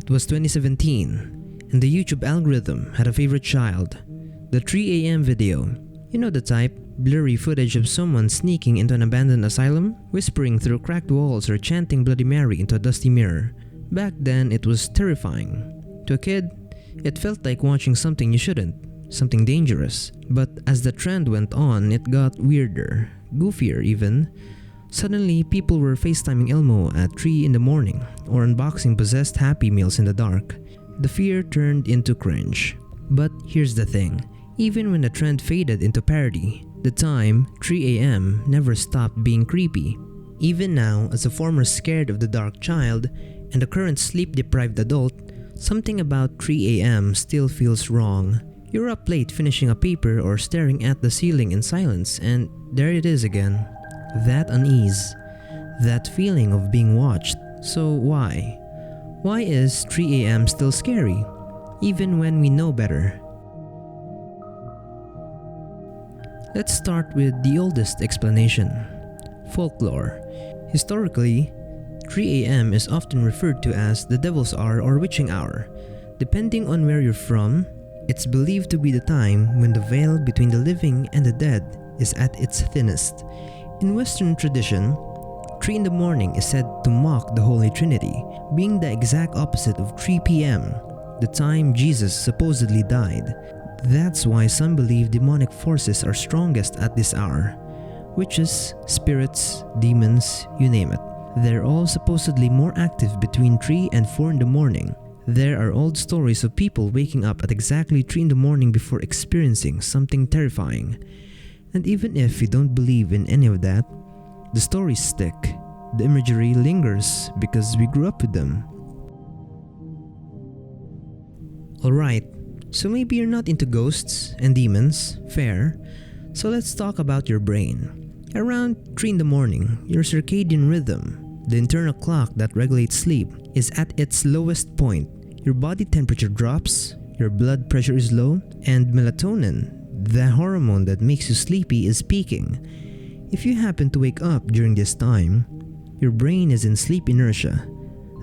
It was 2017, and the YouTube algorithm had a favorite child. The 3 a.m. video. You know the type? Blurry footage of someone sneaking into an abandoned asylum, whispering through cracked walls or chanting Bloody Mary into a dusty mirror. Back then, it was terrifying. To a kid, it felt like watching something you shouldn't, something dangerous. But as the trend went on, it got weirder, goofier even. Suddenly, people were FaceTiming Elmo at 3 in the morning or unboxing possessed Happy Meals in the dark. The fear turned into cringe. But here's the thing. Even when the trend faded into parody, the time, 3 a.m., never stopped being creepy. Even now, as a former scared of the dark child and a current sleep-deprived adult, something about 3 a.m. still feels wrong. You're up late finishing a paper or staring at the ceiling in silence, and there it is again. That unease. That feeling of being watched. So why? Why is 3 a.m. still scary? Even when we know better. Let's start with the oldest explanation. Folklore. Historically, 3 a.m. is often referred to as the devil's hour or witching hour. Depending on where you're from, it's believed to be the time when the veil between the living and the dead is at its thinnest. In Western tradition, 3 in the morning is said to mock the Holy Trinity, being the exact opposite of 3 p.m., the time Jesus supposedly died. That's why some believe demonic forces are strongest at this hour. Witches, spirits, demons, you name it. They're all supposedly more active between 3 and 4 in the morning. There are old stories of people waking up at exactly 3 in the morning before experiencing something terrifying. And even if you don't believe in any of that, the stories stick. The imagery lingers because we grew up with them. Alright, so maybe you're not into ghosts and demons, fair. So let's talk about your brain. Around 3 in the morning, your circadian rhythm, the internal clock that regulates sleep, is at its lowest point. Your body temperature drops, your blood pressure is low, and melatonin, the hormone that makes you sleepy, is peaking. If you happen to wake up during this time, your brain is in sleep inertia,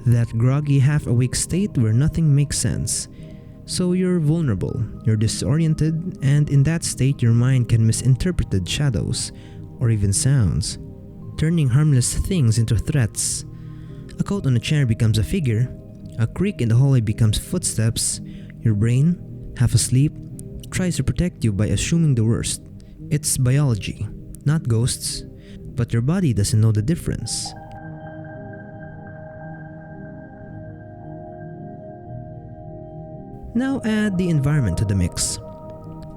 that groggy half-awake state where nothing makes sense. So you're vulnerable, you're disoriented, and in that state your mind can misinterpret shadows or even sounds, turning harmless things into threats. A coat on a chair becomes a figure, a creak in the hallway becomes footsteps. Your brain, half asleep, tries to protect you by assuming the worst. It's biology, not ghosts, but your body doesn't know the difference. Now add the environment to the mix.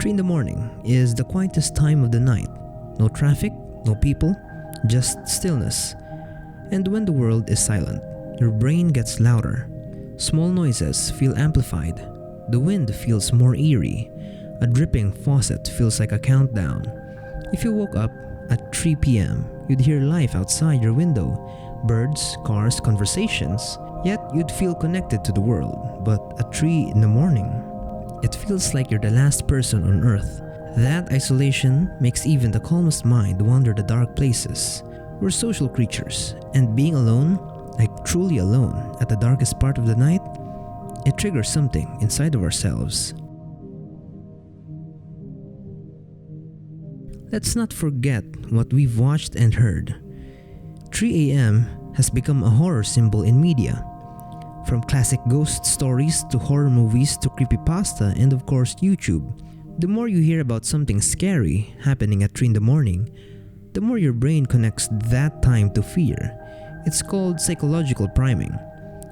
3 in the morning is the quietest time of the night. No traffic, no people, just stillness. And when the world is silent, your brain gets louder. Small noises feel amplified. The wind feels more eerie. A dripping faucet feels like a countdown. If you woke up at 3 p.m., you'd hear life outside your window. Birds, cars, conversations. Yet you'd feel connected to the world. But at 3 in the morning, it feels like you're the last person on earth. That isolation makes even the calmest mind wander the dark places. We're social creatures, and being alone, like truly alone, at the darkest part of the night, it triggers something inside of ourselves. Let's not forget what we've watched and heard. 3 a.m. has become a horror symbol in media. From classic ghost stories to horror movies to creepypasta and of course YouTube. The more you hear about something scary happening at 3 in the morning, the more your brain connects that time to fear. It's called psychological priming.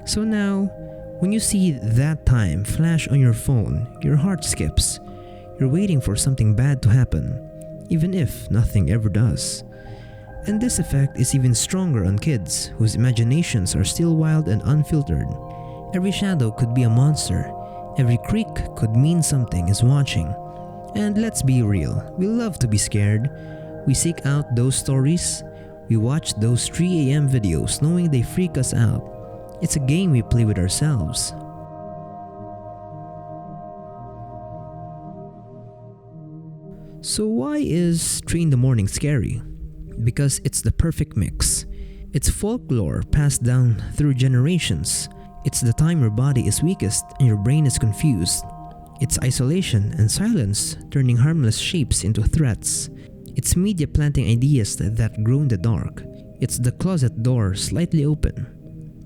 So now, when you see that time flash on your phone, your heart skips. You're waiting for something bad to happen, even if nothing ever does. And this effect is even stronger on kids whose imaginations are still wild and unfiltered. Every shadow could be a monster. Every creak could mean something is watching. And let's be real, we love to be scared. We seek out those stories. We watch those 3 a.m. videos knowing they freak us out. It's a game we play with ourselves. So why is 3 in the morning scary? Because it's the perfect mix. It's folklore passed down through generations. It's the time your body is weakest and your brain is confused. It's isolation and silence turning harmless shapes into threats. It's media planting ideas that grow in the dark. It's the closet door slightly open,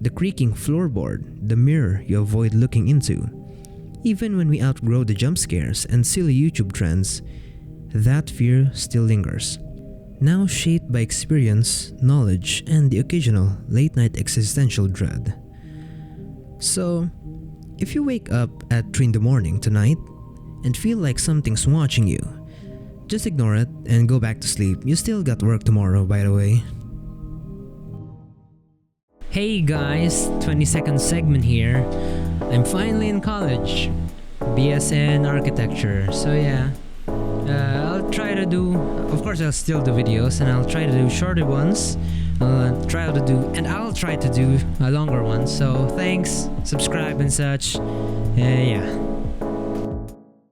the creaking floorboard, the mirror you avoid looking into. Even when we outgrow the jump scares and silly YouTube trends, that fear still lingers. Now shaped by experience, knowledge, and the occasional late-night existential dread. So, if you wake up at 3 in the morning tonight and feel like something's watching you, just ignore it and go back to sleep. You still got work tomorrow, by the way. Hey guys, 20-second segment here. I'm finally in college, BSN Architecture. So yeah, I'll try to do, of course I'll still do videos and I'll try to do shorter ones. I'll try to do a longer one. So thanks, subscribe and such. Yeah.